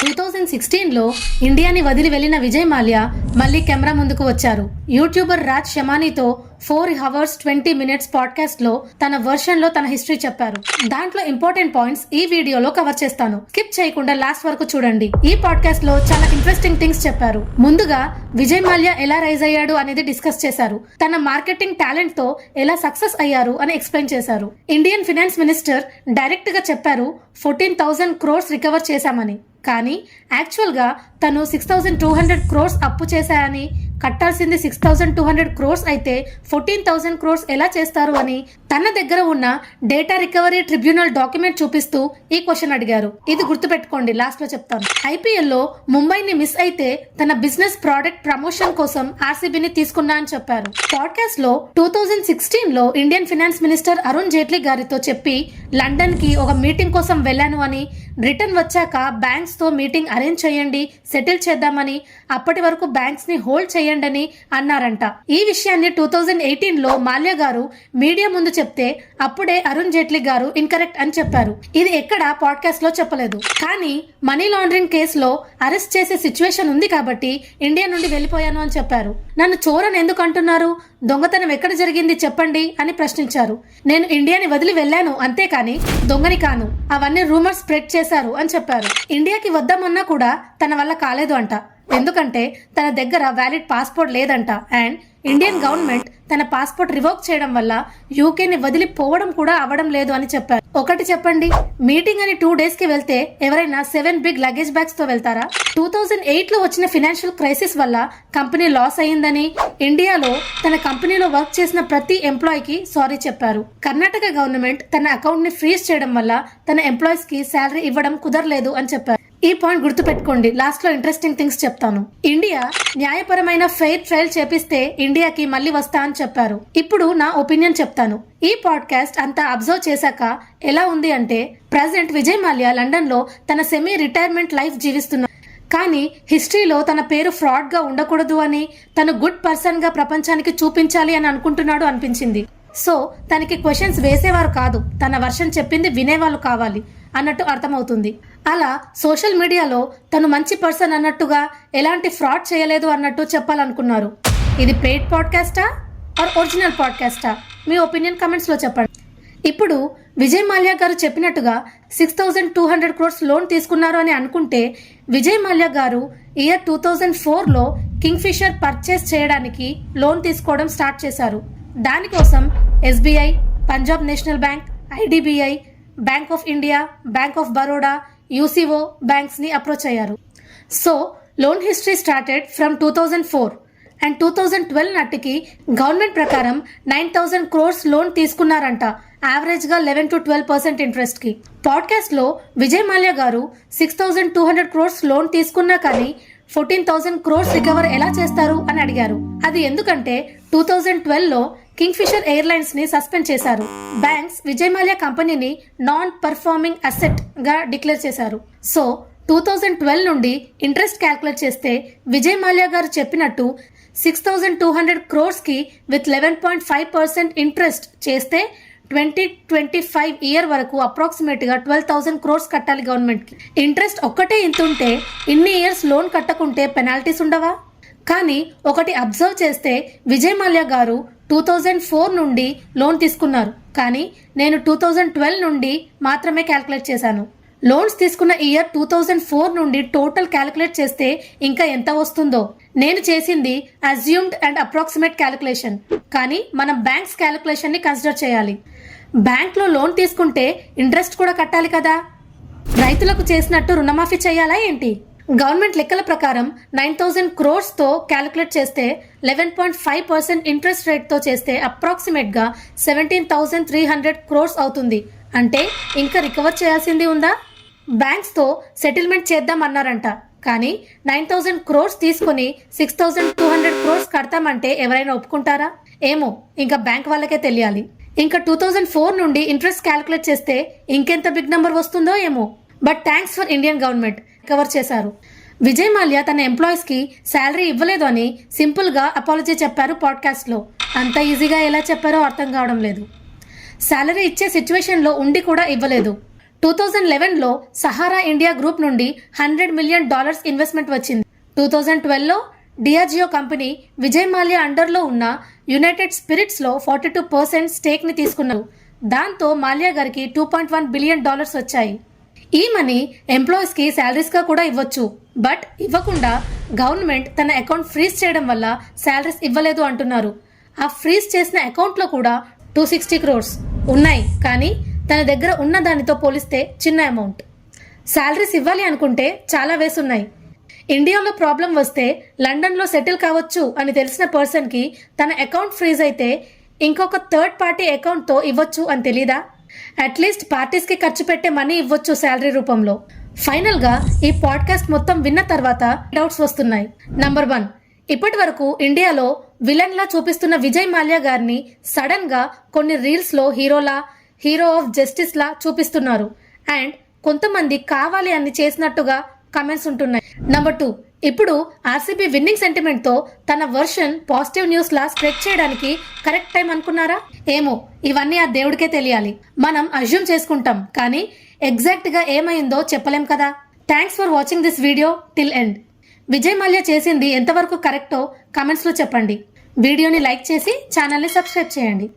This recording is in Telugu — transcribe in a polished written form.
2016లో ఇండియాని వదిలి వెళ్లిన విజయ్ మాల్యా మళ్ళీ కెమెరా ముందుకు వచ్చారు. యూట్యూబర్ రాజ్ షమానీతో 4 hours 20 minutes పాడ్కాస్ట్ లో తన వర్షన్ లో తన హిస్టరీ చెప్పారు. దాంట్లో ఇంపార్టెంట్ పాయింట్స్ ఈ వీడియోలో కవర్ చేస్తాను. స్కిప్ చేయకుండా లాస్ట్ వరకు చూడండి. ఈ పాడ్కాస్ట్ లో చాలా ఇంట్రెస్టింగ్ థింగ్స్ చెప్పారు. ముందుగా విజయ్ మాల్యా ఎలా రైజ్ అయ్యాడు అనేది డిస్కస్ చేశారు. తన మార్కెటింగ్ టాలెంట్ తో ఎలా సక్సెస్ అయ్యారు అని ఎక్స్ప్లెయిన్ చేశారు. ఇండియన్ ఫైనాన్స్ మినిస్టర్ డైరెక్ట్ గా చెప్పారు 14,000 crores రికవర్ చేశామని. కానీ యాక్చువల్ గా తను 6,200 crores అప్పు చేశాయని, కట్టాల్సింది 6,200 crores అయితే 14,000 crores ఎలా చేస్తారు అని తన దగ్గర ఉన్న డేటా రికవరీ ట్రిబ్యునల్ డాక్యుమెంట్ చూపిస్తూ ఈ క్వశ్చన్ అడిగారు. ఇది గుర్తుపెట్టుకోండి, లాస్ట్ లో చెప్తాను. ఐపీఎల్ లో ముంబైని మిస్ అయితే తన బిజినెస్ ప్రోడక్ట్ ప్రమోషన్ కోసం ఆర్సీబీని తీసుకున్నా అని చెప్పారు. పాడ్కాస్ట్ లో 2016లో Indian finance minister Arun Jaitley గారితో చెప్పి లండన్ కి ఒక మీటింగ్ కోసం వెళ్ళాను అని, రిటర్న్ వచ్చాక బ్యాంక్స్ తో మీటింగ్ అరేంజ్ చేయండి, సెటిల్ చేద్దామని, అప్పటి వరకు బ్యాంక్స్ ని హోల్డ్ చేయండి అని అన్నారంట. ఈ విషయాన్ని 2018లో మాల్యా గారు మీడియా ముందు చెప్తే అప్పుడే అరుణ్ జైట్లీ గారు ఇన్కరెక్ట్ అని చెప్పారు. ఇది ఎక్కడ పాడ్కాస్ట్ లో చెప్పలేదు. కానీ మనీ లాండరింగ్ కేసులో అరెస్ట్ చేసే సిచ్యువేషన్ ఉంది కాబట్టి ఇండియా నుండి వెళ్ళిపోయాను అని చెప్పారు. నన్ను చోరని ఎందుకు అంటున్నారు, దొంగతనం ఎక్కడ జరిగింది చెప్పండి అని ప్రశ్నించారు. నేను ఇండియాని వదిలి వెళ్ళాను అంతేకాని దొంగని కాను, అవన్నీ రూమర్స్ స్ప్రెడ్ చేశారు అని చెప్పారు. ఇండియాకి వద్దామన్నా కూడా తన వల్ల కాలేదు అంట. ఎందుకంటే తన దగ్గర వ్యాలిడ్ పాస్పోర్ట్ లేదంట. అండ్ ఇండియన్ గవర్నమెంట్ తన పాస్పోర్ట్ రివోక్ చేయడం వల్ల యూకేని వదిలిపోవడం కూడా అవ్వడం లేదు అని చెప్పారు. ఒకటి చెప్పండి, మీటింగ్ అని 2 days కి వెళ్తే ఎవరైనా 7 big లగేజ్ బ్యాగ్స్ తో వెళ్తారా? 2008లో వచ్చిన ఫైనాన్షియల్ క్రైసిస్ వల్ల కంపెనీ లాస్ అయ్యిందని, ఇండియాలో తన కంపెనీలో వర్క్ చేసిన ప్రతి ఎంప్లాయీకి సారీ చెప్పారు. కర్ణాటక గవర్నమెంట్ తన అకౌంట్ ని ఫ్రీజ్ చేయడం వల్ల తన ఎంప్లాయీస్ కి శాలరీ ఇవ్వడం కుదరలేదు అని చెప్పారు. ఈ పాయింట్ గుర్తుపెట్టుకోండి, లాస్ట్ లో ఇంట్రెస్టింగ్ థింగ్స్ చెప్తాను. ఇండియా న్యాయపరమైన ఫెయిర్ ట్రయల్ చేపిస్తే ఇండియాకి మళ్ళీ వస్తా అని చెప్పారు. ఇప్పుడు నా ఒపీనియన్ చెప్తాను. ఈ పాడ్కాస్ట్ అంతా అబ్జర్వ్ చేశాక ఎలా ఉంది అంటే, ప్రెసెంట్ విజయ్ మాల్యా లండన్ లో తన సెమీ రిటైర్మెంట్ లైఫ్ జీవిస్తున్నారు. కానీ హిస్టరీలో తన పేరు ఫ్రాడ్ గా ఉండకూడదు అని, తను గుడ్ పర్సన్ గా ప్రపంచానికి చూపించాలి అని అనుకుంటున్నాడు అనిపించింది. సో తనకి క్వశ్చన్స్ వేసేవారు కాదు, తన వర్షన్ చెప్పింది వినేవాళ్ళు కావాలి అన్నట్టు అర్థమవుతుంది. అలా సోషల్ మీడియాలో తను మంచి పర్సన్ అన్నట్టుగా, ఎలాంటి ఫ్రాడ్ చేయలేదు అన్నట్టు చెప్పాలనుకున్నారు. ఇది పెయిడ్ పాడ్కాస్టా ఆర్ ఒరిజినల్ పాడ్కాస్టా? మీ ఒపీనియన్ కమెంట్స్ లో చెప్పండి. ఇప్పుడు విజయ్ మాల్యా గారు చెప్పినట్టుగా 6,200 crores లోన్ తీసుకున్నారు అని అనుకుంటే, విజయ్ మాల్యా గారు ఇయర్ 2004లో కింగ్ ఫిషర్ పర్చేస్ చేయడానికి లోన్ తీసుకోవడం స్టార్ట్ చేశారు. దానికోసం SBI, Punjab national bank, IDBI, bank of India, bank of Baroda, UCO banks ని అప్రోచ్ అయ్యారు. So loan history started from 2004 and 2012 నాటికి గవర్నమెంట్ ప్రకారం 9,000 crores లోన్ తీసుకున్నారంట. యావరేజ్ గా 11 to 12% ఇంట్రెస్ట్ కి. పాడ్కాస్ట్ లో విజయ్ మాల్యా గారు 6,200 crores లోన్ తీసుకున్నా కానీ 14,000 crores రికవర్ ఎలా చేస్తారు అని అడిగారు. అది ఎందుకంటే 2012లో కింగ్ ఫిషర్ ఎయిర్లైన్స్ ని సస్పెండ్ చేశారు. బ్యాంక్స్ విజయ్ మాల్యా కంపెనీని నాన్ పర్ఫార్మింగ్ అసెట్ గా డిక్లేర్ చేశారు. సో 2012 నుండి ఇంట్రెస్ట్ క్యాల్కులేట్ చేస్తే విజయ్ మాల్యా గారు చెప్పినట్టు 6,200 crores కి విత్ 11.5% ఇంట్రెస్ట్ చేస్తే 2025 ఇయర్ వరకు అప్రాక్సిమేట్ గా 12,000 crores కట్టాలి గవర్నమెంట్ కి. ఇంట్రెస్ట్ ఒక్కటే ఇంతుంటే ఇన్ని ఇయర్స్ లోన్ కట్టకుంటే పెనాల్టీస్ ఉండవా? కానీ ఒకటి అబ్జర్వ్ చేస్తే విజయ్ మాల్యా గారు 2004 నుండి లోన్ తీసుకున్నారు, కానీ నేను 2012 నుండి మాత్రమే క్యాల్కులేట్ చేశాను. లోన్స్ తీసుకున్న ఇయర్ 2004 నుండి టోటల్ క్యాలిక్యులేట్ చేస్తే ఇంకా ఎంత వస్తుందో. నేను చేసింది అజ్యూమ్డ్ అండ్ అప్రాక్సిమేట్ క్యాలిక్యులేషన్, కానీ మనం బ్యాంక్స్ క్యాలిక్యులేషన్ ని కన్సిడర్ చేయాలి. బ్యాంక్ లో లోన్ తీసుకుంటే ఇంట్రెస్ట్ కూడా కట్టాలి కదా. రైతులకు చేసినట్టు రుణమాఫీ చేయాలా ఏంటి? గవర్నమెంట్ లెక్కల ప్రకారం 9,000 crores తో క్యాలిక్యులేట్ చేస్తే 11.5% ఇంట్రెస్ట్ రేట్ తో చేస్తే అప్రాక్సిమేట్ గా 17,300 crores అవుతుంది. అంటే ఇంకా రికవర్ చేయాల్సింది ఉందా? బ్యాంక్స్ తో సెటిల్మెంట్ చేద్దాం అన్నారంట, కానీ 9,000 crores తీసుకుని 6,200 crores కడతామంటే ఎవరైనా ఒప్పుకుంటారా? ఏమో, ఇంకా బ్యాంక్ వాళ్ళకే తెలియాలి. ఇంకా 2004 నుండి ఇంట్రెస్ట్ క్యాలిక్యులేట్ చేస్తే ఇంకెంత బిగ్ నెంబర్ వస్తుందో ఏమో. But thanks for Indian government, cover చేశారు. విజయ్ మాల్యా తన ఎంప్లాయీస్ కి శాలరీ ఇవ్వలేదు అని సింపుల్ గా అపాలజీ చెప్పారు పాడ్కాస్ట్ లో. అంత ఈజీగా ఎలా చెప్పారో అర్థం కావడం లేదు. శాలరీ ఇచ్చే సిచ్యువేషన్ లో ఉండి కూడా ఇవ్వలేదు. 2011లో సహారా ఇండియా గ్రూప్ నుండి $100 మిలియన్ ఇన్వెస్ట్మెంట్ వచ్చింది. 2012లో డియాజియో కంపెనీ విజయ్ మాల్యా అండర్లో ఉన్న యునైటెడ్ స్పిరిట్స్లో 42% స్టేక్ని తీసుకున్నారు. దాంతో మాల్యా గారికి $2.1 బిలియన్ వచ్చాయి. ఈ మనీ ఎంప్లాయీస్కి శాలరీస్గా కూడా ఇవ్వచ్చు. బట్ ఇవ్వకుండా గవర్నమెంట్ తన అకౌంట్ ఫ్రీజ్ చేయడం వల్ల శాలరీస్ ఇవ్వలేదు అంటున్నారు. ఆ ఫ్రీజ్ చేసిన అకౌంట్లో కూడా 260 crores ఉన్నాయి. కానీ తన దగ్గర ఉన్న దానితో పోలిస్తే చిన్న అమౌంట్. శాలరీస్ ఇవ్వాలి అనుకుంటే చాలా వేస్ ఉన్నాయి. ఇండియాలో ప్రాబ్లం వస్తే లండన్లో సెటిల్ కావచ్చు అని తెలిసిన పర్సన్కి తన అకౌంట్ ఫ్రీజ్ అయితే ఇంకొక థర్డ్ పార్టీ అకౌంట్తో ఇవ్వచ్చు అని తెలీదా? అట్లీస్ట్ పార్టీస్కి ఖర్చు పెట్టే మనీ ఇవ్వచ్చు శాలరీ రూపంలో. ఫైనల్గా ఈ పాడ్కాస్ట్ మొత్తం విన్న తర్వాత డౌట్స్ వస్తున్నాయి. నంబర్ 1, ఇప్పటి వరకు ఇండియాలో విలన్లా చూపిస్తున్న విజయ్ మాల్యా గారిని సడన్గా కొన్ని రీల్స్లో హీరో ఆఫ్ జస్టిస్ లా చూపిస్తున్నారు. అండ్ కొంతమంది కావాలి అని చేసినట్టుగా కమెంట్స్ ఉంటున్నాయి. నంబర్ 2, ఇప్పుడు ఆర్సీబీ విన్నింగ్ సెంటిమెంట్తో తన వర్షన్ పాజిటివ్ న్యూస్ లా స్ప్రెడ్ చేయడానికి కరెక్ట్ టైం అనుకున్నారా? ఏమో, ఇవన్నీ ఆ దేవుడికే తెలియాలి. మనం అజ్యూమ్ చేసుకుంటాం, కానీ ఎగ్జాక్ట్గా ఏమైందో చెప్పలేం కదా. Thanks for watching this video till end. Vijay Mallya చేసింది ఎంతవరకు కరెక్టో కమెంట్స్లో చెప్పండి. వీడియోని లైక్ చేసి ఛానల్ని సబ్స్క్రైబ్ చేయండి.